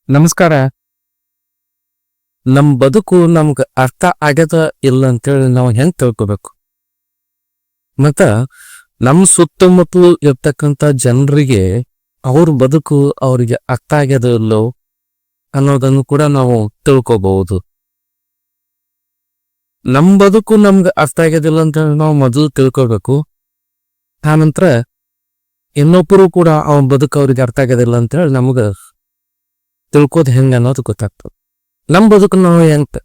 ನಮಸ್ಕಾರ. ನಮ್ ಬದುಕು ನಮ್ಗ ಅರ್ಥ ಆಗ್ಯದ ಇಲ್ಲ ಅಂತೇಳಿ ನಾವು ಹೆಂಗ್ ತಿಳ್ಕೊಬೇಕು? ಮತ್ತ ನಮ್ ಸುತ್ತಮುತ್ತಲು ಇರ್ತಕ್ಕಂಥ ಜನರಿಗೆ ಅವ್ರ ಬದುಕು ಅವ್ರಿಗೆ ಅರ್ಥ ಆಗ್ಯದ ಇಲ್ಲೋ ಅನ್ನೋದನ್ನು ಕೂಡ ನಾವು ತಿಳ್ಕೊಬಹುದು. ನಮ್ ಬದುಕು ನಮ್ಗ ಅರ್ಥ ಆಗ್ಯದಿಲ್ಲ ಅಂತೇಳಿ ನಾವು ಮೊದಲು ತಿಳ್ಕೊಬೇಕು. ಆನಂತರ ಇನ್ನೊಬ್ಬರು ಕೂಡ ಅವನ ಬದುಕು ಅವ್ರಿಗೆ ಅರ್ಥ ಆಗ್ಯದಿಲ್ಲ ಅಂತೇಳಿ ನಮಗ ತಿಳ್ಕೋದ್ ಹೆಂಗ ಅನ್ನೋದು ಗೊತ್ತಾಗ್ತದೆ. ನಮ್ ಬದುಕು ನಾವು ಹೆಂಗ್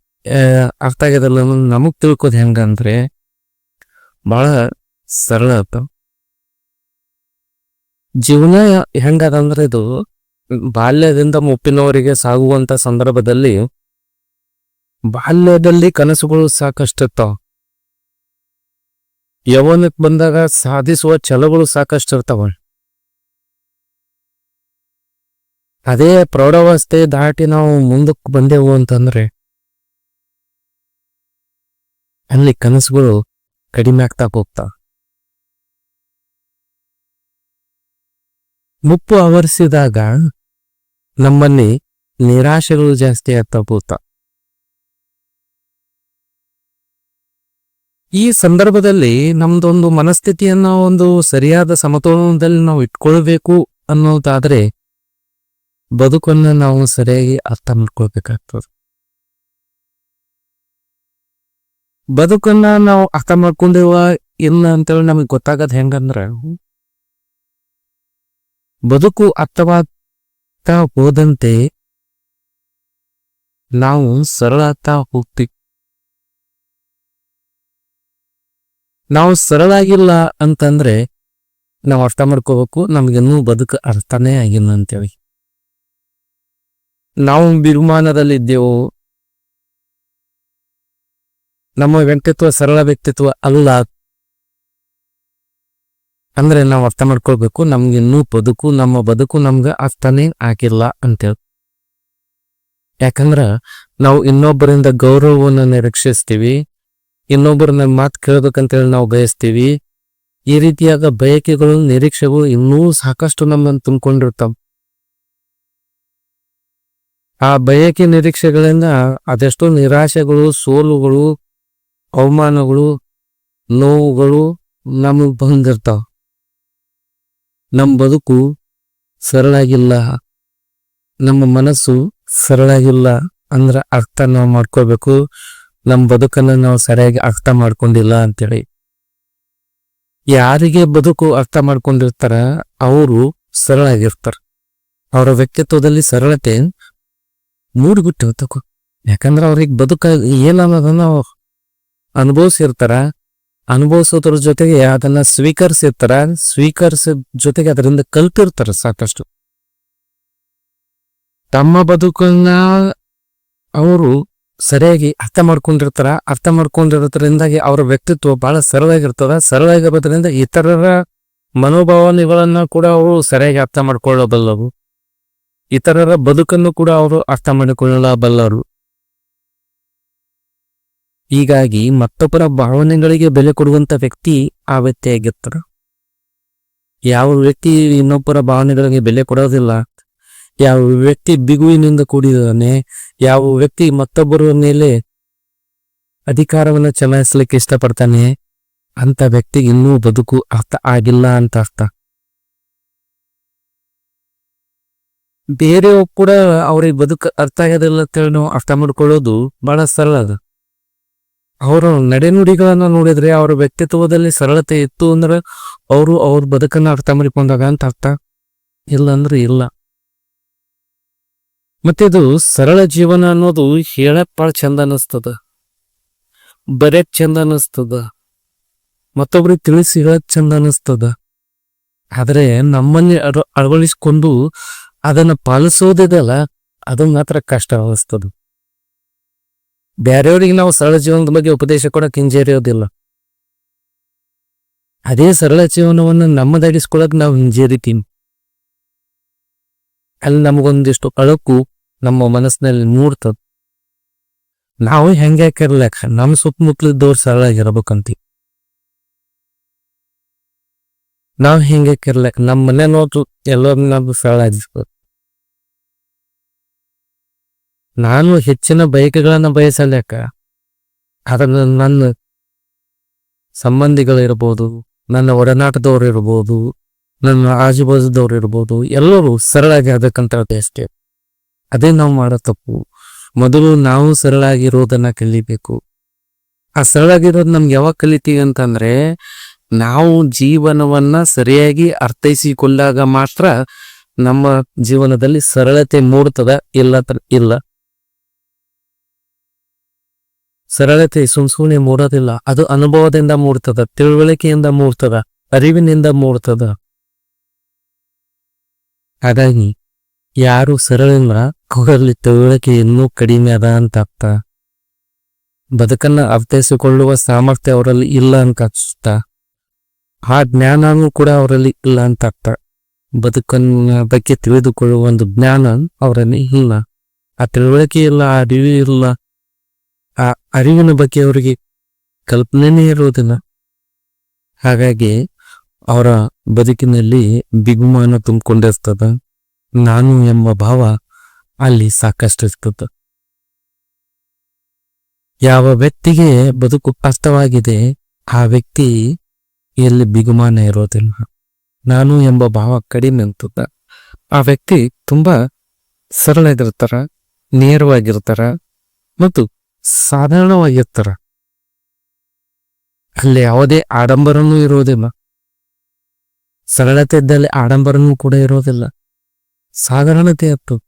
ಅರ್ಥ ಆಗ್ಯದಲ್ಲ ಅನ್ನೋದು ನಮಗ್ ತಿಳ್ಕೋದ್ ಹೆಂಗ ಅಂದ್ರೆ ಬಹಳ ಸರಳ ಆತ. ಜೀವನ ಹೆಂಗದಂದ್ರೆ ಇದು ಬಾಲ್ಯದಿಂದ ಮುಪ್ಪಿನವರಿಗೆ ಸಾಗುವಂತ ಸಂದರ್ಭದಲ್ಲಿ ಬಾಲ್ಯದಲ್ಲಿ ಕನಸುಗಳು ಸಾಕಷ್ಟಿರ್ತಾವ. ಯೌವನಕ್ಕೆ ಬಂದಾಗ ಸಾಧಿಸುವ ಛಲಗಳು ಸಾಕಷ್ಟಿರ್ತಾವ. ಅದೇ ಪ್ರೌಢಾವಸ್ಥೆ ದಾಟಿ ನಾವು ಮುಂದಕ್ಕೆ ಬಂದೆವು ಅಂತಂದ್ರೆ ಅಲ್ಲಿ ಕನಸುಗಳು ಕಡಿಮೆ ಆಗ್ತಾ ಹೋಗ್ತಾವ. ಮುಪ್ಪು ಆವರಿಸಿದಾಗ ನಮ್ಮಲ್ಲಿ ನಿರಾಶೆಗಳು ಜಾಸ್ತಿ ಆಗ್ತಾ ಹೋಗ್ತಾವ. ಈ ಸಂದರ್ಭದಲ್ಲಿ ನಮ್ದೊಂದು ಮನಸ್ಥಿತಿಯನ್ನ ಒಂದು ಸರಿಯಾದ ಸಮತೋಲನದಲ್ಲಿ ನಾವು ಇಟ್ಕೊಳ್ಬೇಕು ಅನ್ನೋದಾದ್ರೆ ಬದುಕನ್ನ ನಾವು ಸರಿಯಾಗಿ ಅರ್ಥ ಮಾಡ್ಕೊಳ್ಬೇಕಾಗ್ತದೆ. ಬದುಕನ್ನ ನಾವು ಅರ್ಥ ಮಾಡ್ಕೊಂಡಿರುವ ಇಲ್ಲ ಅಂತೇಳಿ ನಮಗೆ ಗೊತ್ತಾಗದ್ ಹೆಂಗಂದ್ರ ಬದುಕು ಅರ್ಥವಾಗ್ತಾ ಹೋದಂತೆ ನಾವು ಸರಳ ಆಗ್ತಾ ಹೋಗ್ತೀವಿ. ನಾವು ಸರಳಾಗಿಲ್ಲ ಅಂತಂದ್ರೆ ನಾವು ಅರ್ಥ ಮಾಡ್ಕೋಬೇಕು ನಮ್ಗಿನ್ನೂ ಬದುಕು ಅರ್ಥನೇ ಆಗಿಲ್ಲ ಅಂತೇಳಿ. ನಾವು ಬಿಗುಮಾನದಲ್ಲಿದ್ದೆವು, ನಮ್ಮ ವ್ಯಕ್ತಿತ್ವ ಸರಳ ವ್ಯಕ್ತಿತ್ವ ಅಲ್ಲ ಅಂದ್ರೆ ನಾವು ಅರ್ಥ ಮಾಡ್ಕೊಳ್ಬೇಕು ನಮ್ಗಿನ್ನೂ ನಮ್ಮ ಬದುಕು ನಮ್ಗೆ ಅರ್ಥನೇ ಆಗಿಲ್ಲ ಅಂತೇಳಿ. ಯಾಕಂದ್ರ ನಾವು ಇನ್ನೊಬ್ಬರಿಂದ ಗೌರವವನ್ನು ನಿರೀಕ್ಷಿಸ್ತೀವಿ, ಇನ್ನೊಬ್ಬರ ನಮ್ಮ ಮಾತು ಕೇಳ್ಬೇಕಂತೇಳಿ ನಾವು ಬಯಸ್ತೀವಿ. ಈ ರೀತಿಯಾದ ಬಯಕೆಗಳು ನಿರೀಕ್ಷೆಗಳು ಇನ್ನೂ ಸಾಕಷ್ಟು ನಮ್ಮನ್ನು ತುಂಬಿಕೊಂಡಿರ್ತಾವ. ಆ ಬಯಕೆ ನಿರೀಕ್ಷೆಗಳಿಂದ ಅದೆಷ್ಟೋ ನಿರಾಶೆಗಳು, ಸೋಲುಗಳು, ಅವಮಾನಗಳು, ನೋವುಗಳು ನಮಗ್ ಬಂದಿರ್ತಾವ. ನಮ್ಮ ಬದುಕು ಸರಳಾಗಿಲ್ಲ, ನಮ್ಮ ಮನಸ್ಸು ಸರಳಾಗಿಲ್ಲ ಅಂದ್ರ ಅರ್ಥ ನಾವು ಮಾಡ್ಕೋಬೇಕು ನಮ್ಮ ಬದುಕನ್ನ ನಾವು ಸರಿಯಾಗಿ ಅರ್ಥ ಮಾಡ್ಕೊಂಡಿಲ್ಲ ಅಂತೇಳಿ. ಯಾರಿಗೆ ಬದುಕು ಅರ್ಥ ಮಾಡ್ಕೊಂಡಿರ್ತಾರ ಅವರು ಸರಳಾಗಿರ್ತಾರ. ಅವರ ವ್ಯಕ್ತಿತ್ವದಲ್ಲಿ ಸರಳತೆ ಮೂಡ್ಬಿಟ್ಟು ತಗೋ. ಯಾಕಂದ್ರೆ ಅವ್ರಿಗೆ ಬದುಕ ಏನನ್ನೋದನ್ನ ಅನುಭವಿಸಿರ್ತಾರ. ಅನುಭವಿಸೋದ್ರ ಜೊತೆಗೆ ಅದನ್ನ ಸ್ವೀಕರಿಸಿದ ಜೊತೆಗೆ ಅದರಿಂದ ಕಲ್ತಿರ್ತಾರ ಸಾಕಷ್ಟು. ತಮ್ಮ ಬದುಕನ್ನ ಅವರು ಸರಿಯಾಗಿ ಅರ್ಥ ಮಾಡ್ಕೊಂಡಿರೋದ್ರಿಂದಾಗಿ ಅವರ ವ್ಯಕ್ತಿತ್ವ ಬಹಳ ಸರಳಾಗಿರೋದ್ರಿಂದ ಇತರರ ಮನೋಭಾವನೆಗಳನ್ನ ಕೂಡ ಅವರು ಸರಿಯಾಗಿ ಅರ್ಥ ಮಾಡ್ಕೊಳ್ಳಬಲ್ಲರು. ಇತರರ ಬದುಕನ್ನು ಕೂಡ ಅವರು ಅರ್ಥ ಮಾಡಿಕೊಳ್ಳಬಲ್ಲರು. ಹೀಗಾಗಿ ಮತ್ತೊಬ್ಬರ ಭಾವನೆಗಳಿಗೆ ಬೆಲೆ ಕೊಡುವಂತ ವ್ಯಕ್ತಿ ಆ ವ್ಯಕ್ತಿಯಾಗಿರ್ತಾರ. ಯಾವ ವ್ಯಕ್ತಿ ಇನ್ನೊಬ್ಬರ ಭಾವನೆಗಳಿಗೆ ಬೆಲೆ ಕೊಡೋದಿಲ್ಲ, ಯಾವ ವ್ಯಕ್ತಿ ಬಿಗುವಿನಿಂದ ಕೂಡಿದಾನೆ, ಯಾವ ವ್ಯಕ್ತಿ ಮತ್ತೊಬ್ಬರ ಮೇಲೆ ಅಧಿಕಾರವನ್ನು ಚಲಾಯಿಸ್ಲಿಕ್ಕೆ ಇಷ್ಟಪಡ್ತಾನೆ ಅಂತ ವ್ಯಕ್ತಿಗೆ ಇನ್ನೂ ಬದುಕು ಅರ್ಥ ಆಗಿಲ್ಲ ಅಂತ ಅರ್ಥ. ಬೇರೆಯವ್ರು ಕೂಡ ಅವ್ರಿಗೆ ಬದುಕು ಅರ್ಥ ಆಗೋದಿಲ್ಲ ಅಂತೇಳಿ ನಾವು ಅರ್ಥ ಮಾಡ್ಕೊಳ್ಳೋದು ಬಹಳ ಸರಳ ಅದ. ಅವರ ನಡೆನುಡಿಗಳನ್ನ ನೋಡಿದ್ರೆ ಅವ್ರ ವ್ಯಕ್ತಿತ್ವದಲ್ಲಿ ಸರಳತೆ ಇತ್ತು ಅಂದ್ರೆ ಅವರು ಅವ್ರ ಬದುಕನ್ನ ಅರ್ಥ ಮಾಡಿಕೊಂಡಾಗ ಅಂತ ಅರ್ಥ, ಇಲ್ಲ ಅಂದ್ರೆ ಇಲ್ಲ. ಮತ್ತೆ ಇದು ಸರಳ ಜೀವನ ಅನ್ನೋದು ಹೇಳಕ್ ಭಾಳ ಚಂದ ಅನಿಸ್ತದ, ಬರೆಯಕ್ ಚಂದ ಅನಿಸ್ತದ, ಮತ್ತೊಬ್ರಿಗೆ ತಿಳಿಸಿ ಹೇಳಕ್ ಚಂದ ಅನಿಸ್ತದ. ಆದ್ರೆ ನಮ್ಮಲ್ಲಿ ಅಳವಡಿಸ್ಕೊಂಡು ಅದನ್ನ ಪಾಲಿಸೋದಿದೆಲ್ಲ ಅದು ಮಾತ್ರ ಕಷ್ಟ ಅನಿಸ್ತದ. ಬೇರೆಯವ್ರಿಗೆ ನಾವು ಸರಳ ಜೀವನದ ಬಗ್ಗೆ ಉಪದೇಶ ಕೊಡಕ್ ಹಿಂಜರಿಯೋದಿಲ್ಲ. ಅದೇ ಸರಳ ಜೀವನವನ್ನು ನಮ್ಮದಾಗಿಸ್ಕೊಳಕ್ ನಾವು ಹಿಂಜರಿತೀವಿ. ಅಲ್ಲಿ ನಮಗೊಂದಿಷ್ಟು ಅಳಕು ನಮ್ಮ ಮನಸ್ಸಿನಲ್ಲಿ ಮೂಡ್ತದ. ನಾವು ಹೆಂಗ್ಯಾಕಿರ್ಲಕ್ಕ ನಮ್ಮ ಸುತ್ತಮುತ್ತಲಿದ್ದವ್ರು ಸರಳಾಗಿರ್ಬೇಕಂತೀವಿ. ನಾವು ಹೆಂಗ್ಯಾಕಿರ್ಲಕ್ಕ ನಮ್ಮ ಮನೆ ನೋಡ್ತು ಎಲ್ಲರೂ ನಾವು ಸರಳ ಆಗಿರ್ಬೇಕು. ನಾನು ಹೆಚ್ಚಿನ ಬಯಕೆಗಳನ್ನ ಬಯಸಲ್ಯಾಕ ಅದನ್ನ ನನ್ನ ಸಂಬಂಧಿಗಳಿರ್ಬೋದು, ನನ್ನ ಒಡನಾಟದವ್ರು ಇರ್ಬೋದು, ನನ್ನ ಆಜುಬಾಜುದವ್ರು ಇರ್ಬೋದು, ಎಲ್ಲರೂ ಸರಳಾಗಿ ಅದಕ್ಕಂತದ್ದು ಅಷ್ಟೇ. ಅದೇ ನಾವು ಮಾಡೋ ತಪ್ಪು. ಮೊದಲು ನಾವು ಸರಳಾಗಿರೋದನ್ನ ಕಲಿಬೇಕು. ಆ ಸರಳಾಗಿರೋದು ನಮ್ಗೆ ಯಾವಾಗ ಕಲಿತೀವಿ ಅಂತಂದ್ರೆ, ನಾವು ಜೀವನವನ್ನ ಸರಿಯಾಗಿ ಅರ್ಥೈಸಿಕೊಂಡಾಗ ಮಾತ್ರ ನಮ್ಮ ಜೀವನದಲ್ಲಿ ಸರಳತೆ ಮೂಡ್ತದ. ಇಲ್ಲ ಸರಳತೆ ಸುಮ್ಸುಮ್ನೆ ಮೂಡೋದಿಲ್ಲ. ಅದು ಅನುಭವದಿಂದ ಮೂಡ್ತದ, ತಿಳುವಳಿಕೆಯಿಂದ ಮೂಡ್ತದ, ಅರಿವಿನಿಂದ ಮೂಡ್ತದ. ಹಾಗಾಗಿ ಯಾರು ಸರಳಿಲ್ಲ ಅವರಲ್ಲಿ ತಿಳುವಳಿಕೆ ಇನ್ನೂ ಕಡಿಮೆ ಅದ ಅಂತ ಅರ್ಥ. ಬದುಕನ್ನ ಅರ್ಥೈಸಿಕೊಳ್ಳುವ ಸಾಮರ್ಥ್ಯ ಅವರಲ್ಲಿ ಇಲ್ಲ ಅಂತ ಅರ್ಥ. ಆ ಜ್ಞಾನನೂ ಕೂಡ ಅವರಲ್ಲಿ ಇಲ್ಲ ಅಂತ ಅರ್ಥ. ಬದುಕನ್ನ ಬಗ್ಗೆ ತಿಳಿದುಕೊಳ್ಳುವ ಒಂದು ಜ್ಞಾನ ಅವರಲ್ಲಿ ಇಲ್ಲ. ಆ ತಿಳುವಳಿಕೆ ಇಲ್ಲ, ಆ ಅರಿವು ಇಲ್ಲ. ಆ ಅರಿವಿನ ಬಗ್ಗೆ ಅವರಿಗೆ ಕಲ್ಪನೆನೇ ಇರುವುದಿಲ್ಲ. ಹಾಗಾಗಿ ಅವರ ಬದುಕಿನಲ್ಲಿ ಬಿಗುಮಾನ ತುಂಬಿಕೊಂಡಿರ್ತದ. ನಾನು ಎಂಬ ಭಾವ ಅಲ್ಲಿ ಸಾಕಷ್ಟು ಇರ್ತದ. ಯಾವ ವ್ಯಕ್ತಿಗೆ ಬದುಕು ಕಷ್ಟವಾಗಿದೆ ಆ ವ್ಯಕ್ತಿ ಎಲ್ಲಿ ಬಿಗುಮಾನ ಇರೋದಿಲ್ಲ. ನಾನು ಎಂಬ ಭಾವ ಕಡಿಮೆ ಅಂತದ. ಆ ವ್ಯಕ್ತಿ ತುಂಬಾ ಸರಳಾಗಿರ್ತಾರ, ನೇರವಾಗಿರ್ತಾರ ಮತ್ತು ಸಾಧಾರಣವಾಗಿರ್ತಾರ. ಅಲ್ಲಿ ಯಾವುದೇ ಆಡಂಬರನೂ ಇರೋದಿಲ್ಲ. ಸರಳತೆ ಇದ್ದಲ್ಲಿ ಆಡಂಬರನೂ ಕೂಡ ಇರೋದಿಲ್ಲ. ಸಾಧಾರಣತೆ ಇತ್ತು.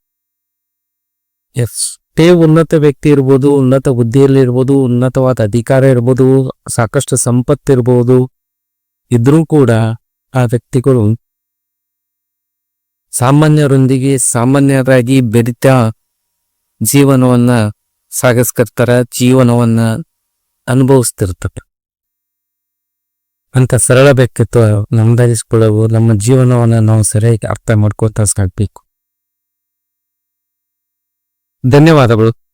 ಎಷ್ಟೇ ಉನ್ನತ ವ್ಯಕ್ತಿ ಇರ್ಬೋದು, ಉನ್ನತ ಹುದ್ದೆಯಲ್ಲಿ ಇರ್ಬೋದು, ಉನ್ನತವಾದ ಅಧಿಕಾರ ಇರ್ಬೋದು, ಸಾಕಷ್ಟು ಸಂಪತ್ತಿರ್ಬೋದು, ಇದ್ರೂ ಕೂಡ ಆ ವ್ಯಕ್ತಿಗಳು ಸಾಮಾನ್ಯರೊಂದಿಗೆ ಸಾಮಾನ್ಯರಾಗಿ ಬೆರಿತಾ ಜೀವನವನ್ನ ಸಾಗಿಸ್ತಿರ್ತಾರ, ಜೀವನವನ್ನ ಅನುಭವಿಸ್ತಿರ್ತಾರೆ. ಅಂತ ಸರಳ ವ್ಯಕ್ತಿತ್ವ ನಮ್ದಾಗಿಸ್ಕೊಳ್ಳವು. ನಮ್ಮ ಜೀವನವನ್ನ ನಾವು ಸರಿಯಾಗಿ ಅರ್ಥ ಮಾಡ್ಕೊತಾ ಸಾಕ್ಬೇಕು. ಧನ್ಯವಾದಗಳು.